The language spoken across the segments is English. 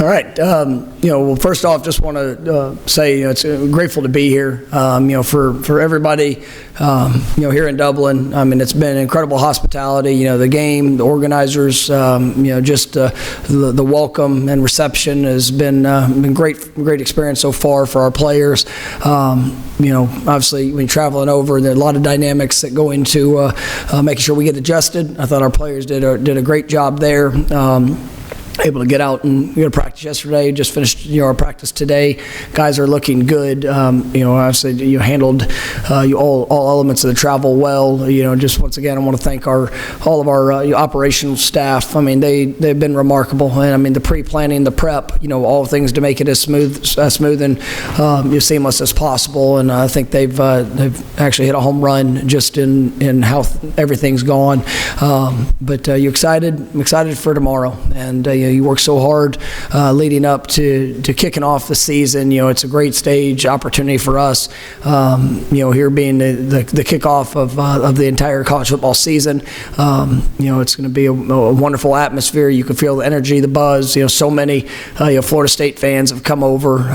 All right. Well, first off, just want to say it's grateful to be here. For everybody, here in Dublin. I mean, it's been incredible hospitality. The game, the organizers, just the welcome and reception has been great experience so far for our players. Obviously, when traveling over, there are a lot of dynamics that go into making sure we get adjusted. I thought our players did a great job there. Able to get out and practice yesterday. Just finished our practice today. Guys are looking good. Obviously you handled all elements of the travel well. Just once again, I want to thank all of our operational staff. I mean, they've been remarkable. And I mean, the pre-planning, the prep, all things to make it as smooth and seamless as possible. And I think they've actually hit a home run just in how everything's gone. But you excited? I'm excited for tomorrow. And you work so hard leading up to kicking off the season. It's a great stage opportunity for us. Here being the kickoff of the entire college football season. It's going to be a wonderful atmosphere. You can feel the energy, the buzz. So many Florida State fans have come over.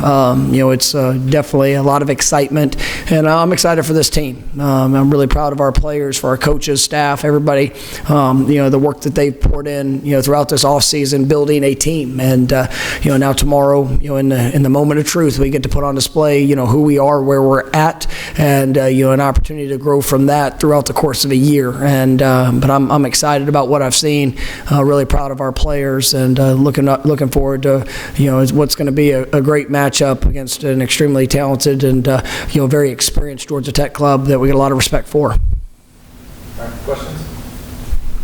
It's definitely a lot of excitement, and I'm excited for this team. I'm really proud of our players, for our coaches, staff, everybody. The work that they've poured in, throughout this off season, building a team. And now tomorrow, in the moment of truth, we get to put on display, who we are, where we're at, and an opportunity to grow from that throughout the course of a year. And but I'm excited about what I've seen. Really proud of our players, and looking forward to what's going to be a great matchup against an extremely talented and very experienced Georgia Tech club that we get a lot of respect for. All right, questions?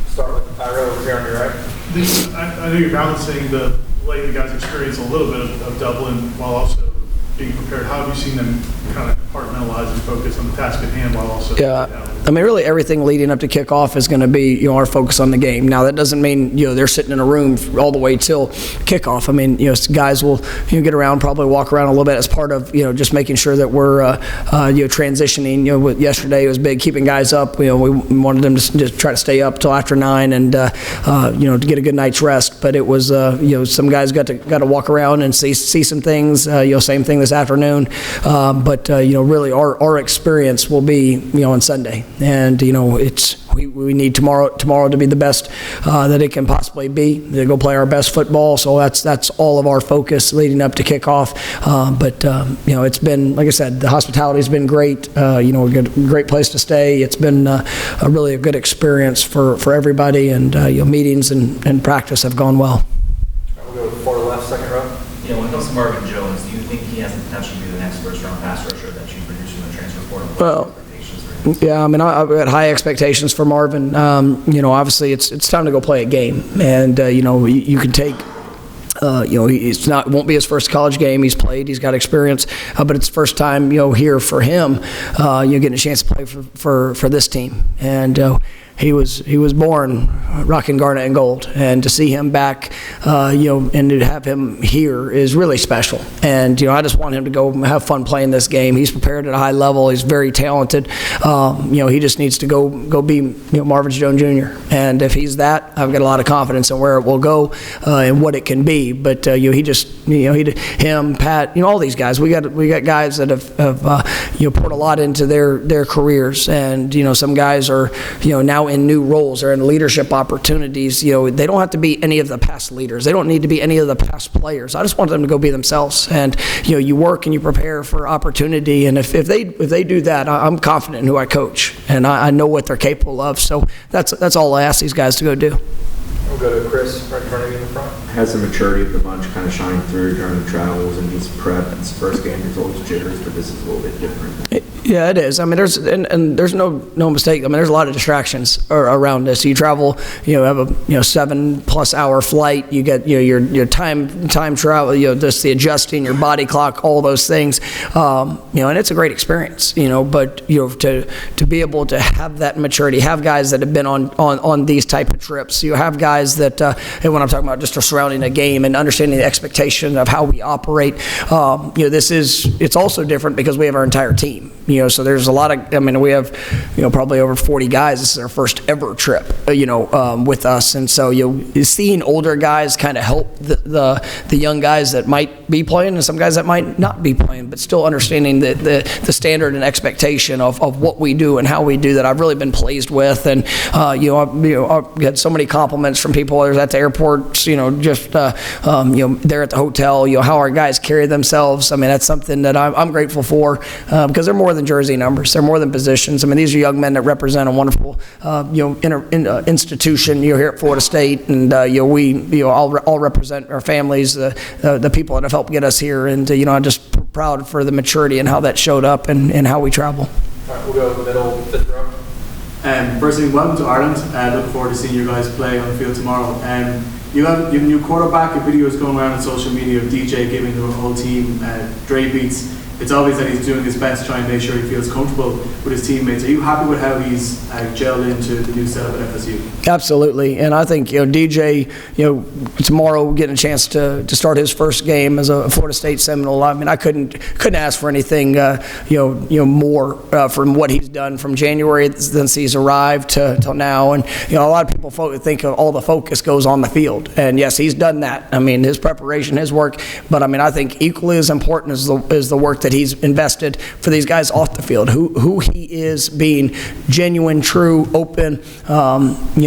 Start with Ira over here on your right. I know you're balancing the letting the guys experience a little bit of Dublin while also being prepared. How have you seen them kind of compartmentalize and focus on the task at hand while also? Yeah, I mean, really everything leading up to kickoff is going to be our focus on the game. Now that doesn't mean they're sitting in a room all the way till kickoff. I mean, guys will get around, probably walk around a little bit as part of just making sure that we're transitioning. Yesterday it was big, keeping guys up. We wanted them to just try to stay up till after 9 and to get a good night's rest. But it was some guys got to walk around and see some things. Same thing this afternoon. But really our experience will be on Sunday. And we need tomorrow to be the best that it can possibly be, to go play our best football. So that's all of our focus leading up to kickoff. But it's been, like I said, the hospitality's been great. A great place to stay. It's been really a good experience for everybody, and meetings and practice have gone well. We'll go far left, second row. When it comes to Marvin Jones, do you think he has the potential to be the next first-round pass rusher that you produce from the transfer portal? Well, yeah, I mean, I've got high expectations for Marvin. Obviously it's time to go play a game, and you can take. It won't be his first college game. He's played. He's got experience, but it's first time here for him. Getting a chance to play for this team, and. He was born rocking garnet and gold, and to see him back, and to have him here is really special. And I just want him to go have fun playing this game. He's prepared at a high level. He's very talented. He just needs to go be Marvin Jones Jr. And if he's that, I've got a lot of confidence in where it will go and what it can be. But him, Pat, all these guys. We got guys that have poured a lot into their careers, and some guys are now in new roles or in leadership opportunities. They don't have to be any of the past leaders. They don't need to be any of the past players. I just want them to go be themselves. And you work and you prepare for opportunity. And if they do that, I'm confident in who I coach, and I know what they're capable of. So that's all I ask these guys to go do. We'll go to Chris right in front of you in the front. Has the maturity of the bunch kind of shined through during the travels and just prep? It's the first game, there's always jitters, but this is a little bit different. Yeah, it is. I mean, there's no mistake. I mean, there's a lot of distractions around this. You travel, have a 7+ hour flight. You get your time travel. Just the adjusting your body clock, all those things. And it's a great experience. But to be able to have that maturity, have guys that have been on these type of trips. You have guys that, and when I'm talking about just surrounding a game and understanding the expectation of how we operate. It's also different because we have our entire team. So there's a lot of, we have, probably over 40 guys. This is our first ever trip, with us. And so, seeing older guys kind of help the young guys that might be playing and some guys that might not be playing, but still understanding the standard and expectation of what we do and how we do that. I've really been pleased with. And, I've had so many compliments from people, whether it's at the airports, just, there at the hotel, how our guys carry themselves. That's something that I'm grateful for, because they're more than jersey numbers. They're more than positions. These are young men that represent a wonderful, institution, here at Florida State. And, we all represent our families, the people that have helped get us here. And, I'm just proud for the maturity and how that showed up and how we travel. All right, we'll go middle, fifth row. First thing, welcome to Ireland. Looking forward to seeing you guys play on the field tomorrow. You have your new quarterback, and videos going around on social media of DJ giving the whole team Dre beats. It's obvious that he's doing his best to try and make sure he feels comfortable with his teammates. Are you happy with how he's gelled into the new setup at FSU? Absolutely, and I think DJ, tomorrow getting a chance to start his first game as a Florida State Seminole. I couldn't ask for anything, more from what he's done from January since he's arrived till now. And a lot of people think all the focus goes on the field, and yes, he's done that. His preparation, his work, but I think equally as important is the work that he's invested for these guys off the field, who he is, being genuine, true, open.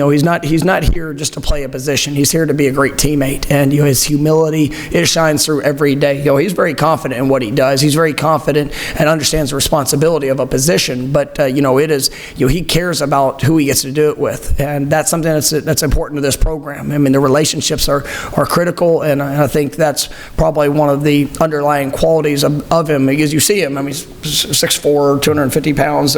He's not here just to play a position. He's here to be a great teammate, and his humility, it shines through every day. He's very confident in what he does. He's very confident and understands the responsibility of a position, but it is, he cares about who he gets to do it with, and that's something that's important to this program. The relationships are critical, and I think that's probably one of the underlying qualities of him. Because you see him, he's 6'4", 250 pounds,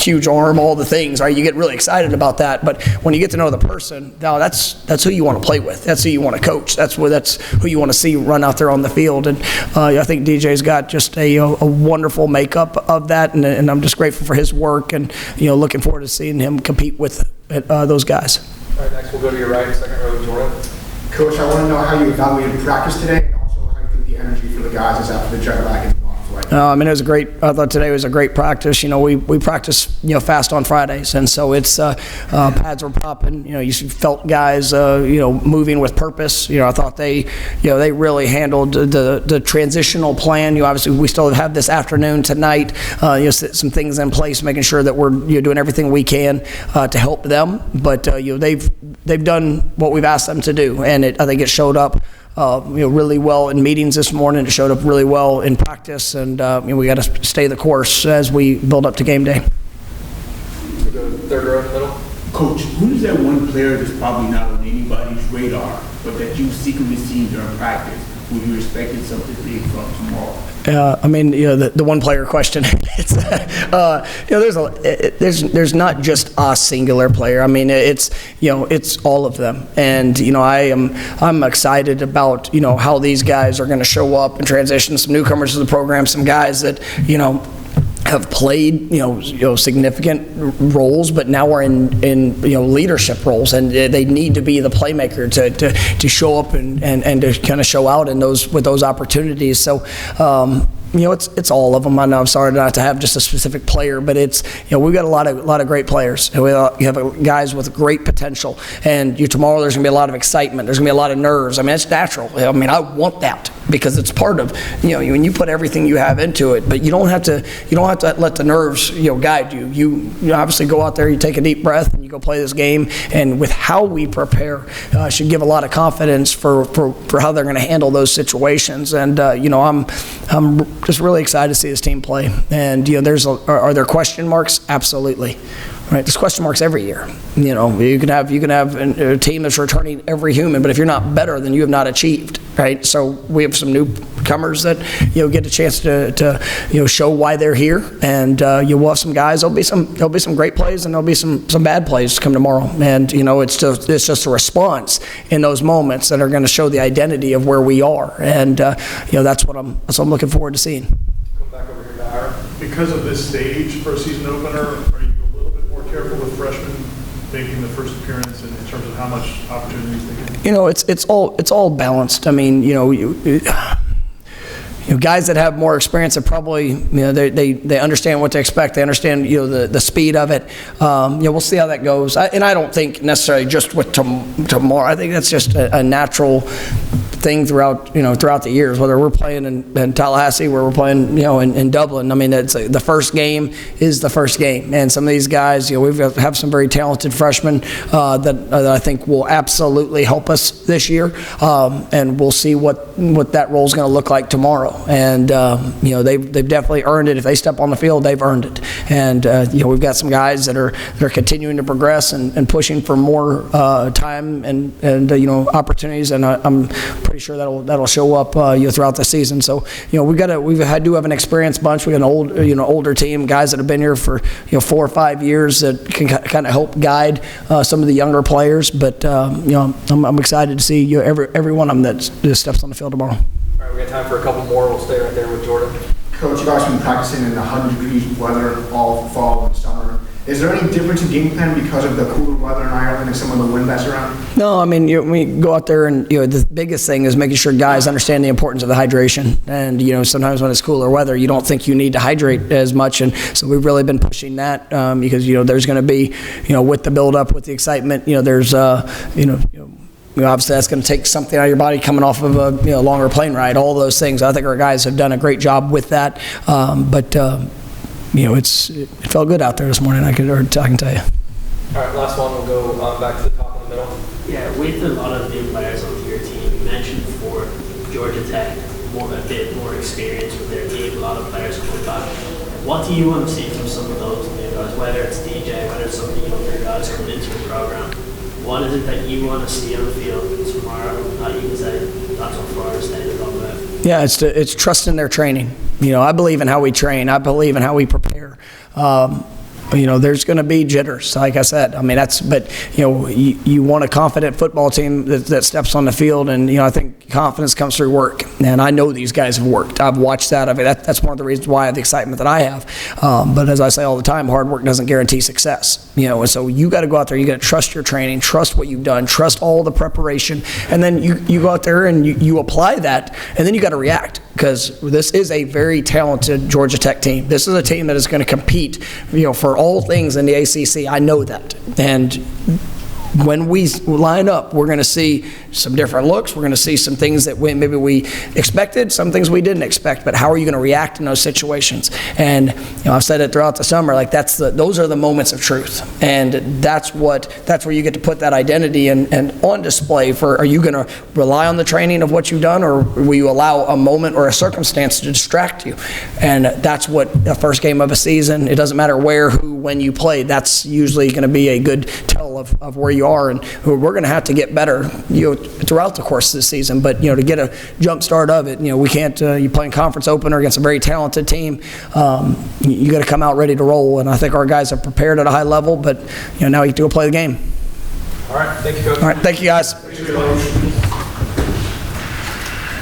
huge arm, all the things, right? You get really excited about that, but when you get to know the person, now that's who you want to play with. That's who you want to coach. That's who you want to see run out there on the field. And I think DJ's got just a wonderful makeup of that, and I'm just grateful for his work, and looking forward to seeing him compete with those guys. All right, next we'll go to your right, second row, Jordan. Coach, I want to know how you evaluated practice today, and also how you think the energy for the guys is after the jet lag and the long flight. It was a great. I thought today was a great practice. We practice fast on Fridays, and so it's pads were popping. You felt guys moving with purpose. I thought they really handled the transitional plan. Obviously we still have this afternoon tonight. Some things in place, making sure that we're doing everything we can to help them. But they've done what we've asked them to do, and I think it showed up. Really well in meetings this morning. It showed up really well in practice, and we got to stay the course as we build up to game day. We'll go third row in the middle. Coach, who's that one player that's probably not on anybody's radar, but that you secretly see during practice, who you expected something big from tomorrow? The one player question. It's there's not just a singular player. It's all of them, and I'm excited about how these guys are going to show up and transition. Some newcomers to the program, some guys that have played significant roles, but now are in leadership roles, and they need to be the playmaker to show up and to kind of show out in those opportunities. So it's all of them. I know I'm sorry not to have just a specific player, but it's we've got a lot of great players. We have guys with great potential, and tomorrow there's going to be a lot of excitement. There's going to be a lot of nerves. It's natural. I want that because it's part of when you put everything you have into it. But you don't have to let the nerves guide you. You obviously go out there, you take a deep breath, and you go play this game. And with how we prepare, should give a lot of confidence for how they're going to handle those situations. And I'm just really excited to see this team play. And are there question marks? Absolutely. Right, there's question marks every year. You can have a team that's returning every human, but if you're not better, then you have not achieved. Right, so we have some newcomers that get a chance to show why they're here, and we'll have some guys. There'll be some great plays, and there'll be some bad plays to come tomorrow. And it's just a response in those moments that are going to show the identity of where we are, and that's what I'm looking forward to seeing. Come back over here to Aaron. Because of this stage for a season opener, are you a little bit more careful with freshmen making the first appearance in terms of how much opportunities they get? It's all balanced. guys that have more experience have probably, they understand what to expect. They understand, the speed of it. We'll see how that goes. And I don't think necessarily just with tomorrow. I think that's just a natural thing throughout the years, whether we're playing in Tallahassee, where we're playing, in Dublin. I mean, it's the first game is the first game, and some of these guys, we've have some very talented freshmen that I think will absolutely help us this year, and we'll see what that role is going to look like tomorrow. And they've definitely earned it. If they step on the field, they've earned it. And we've got some guys that are continuing to progress and pushing for more time and opportunities, and I'm pretty sure that'll show up throughout the season. So we do have an experienced bunch. We got an older team, guys that have been here for 4 or 5 years that can kind of help guide some of the younger players. But I'm excited to see every one of them that just steps on the field tomorrow. All right, we got time for a couple more. We'll stay right there with Jordan. Coach, you guys have been practicing in 100-degree weather all fall and summer. Is there any difference in game plan because of the cooler weather in Ireland and some of the wind that's around? No, I mean, we go out there and, the biggest thing is making sure guys understand the importance of the hydration. And, sometimes when it's cooler weather, you don't think you need to hydrate as much. And so we've really been pushing that because, there's going to be, with the buildup, with the excitement, there's, obviously that's going to take something out of your body coming off of a longer plane ride, all those things. I think our guys have done a great job with that. It felt good out there this morning, I can tell you. All right, last one. We'll go back to the top in the middle. Yeah, with a lot of new players onto your team, you mentioned before Georgia Tech, a bit more experience with their team, a lot of players coming back. What do you want to see from some of those new guys, whether it's DJ, whether it's some of the younger guys coming into the program? What is it that you want to see on the field tomorrow that you can say that's what Florida State is all about? Yeah, it's trust in their training. I believe in how we train. I believe in how we prepare. There's going to be jitters, like I said. I mean, you want a confident football team that steps on the field, and, I think confidence comes through work. And I know these guys have worked. I've watched that. I mean, that's one of the reasons why I have the excitement that I have. But as I say all the time, hard work doesn't guarantee success. And so you got to go out there, you got to trust your training, trust what you've done, trust all the preparation, and then you go out there and you apply that, and then you got to react. Because this is a very talented Georgia Tech team. This is a team that is going to compete, for all things in the ACC. I know that. And when we line up, we're going to see some different looks. We're going to see some things that maybe we expected, some things we didn't expect. But how are you going to react in those situations? And I've said it throughout the summer. Like those are the moments of truth, and that's where you get to put that identity and on display. Are you going to rely on the training of what you've done, or will you allow a moment or a circumstance to distract you? And that's what the first game of a season. It doesn't matter where, who, when you play. That's usually going to be a good tell of where you are, and we're going to have to get better throughout the course of the season. But to get a jump start of it, we can't. You playing conference opener against a very talented team. You got to come out ready to roll, and I think our guys have prepared at a high level. But now you have to go play the game. All right, thank you, Coach. All right, thank you, guys.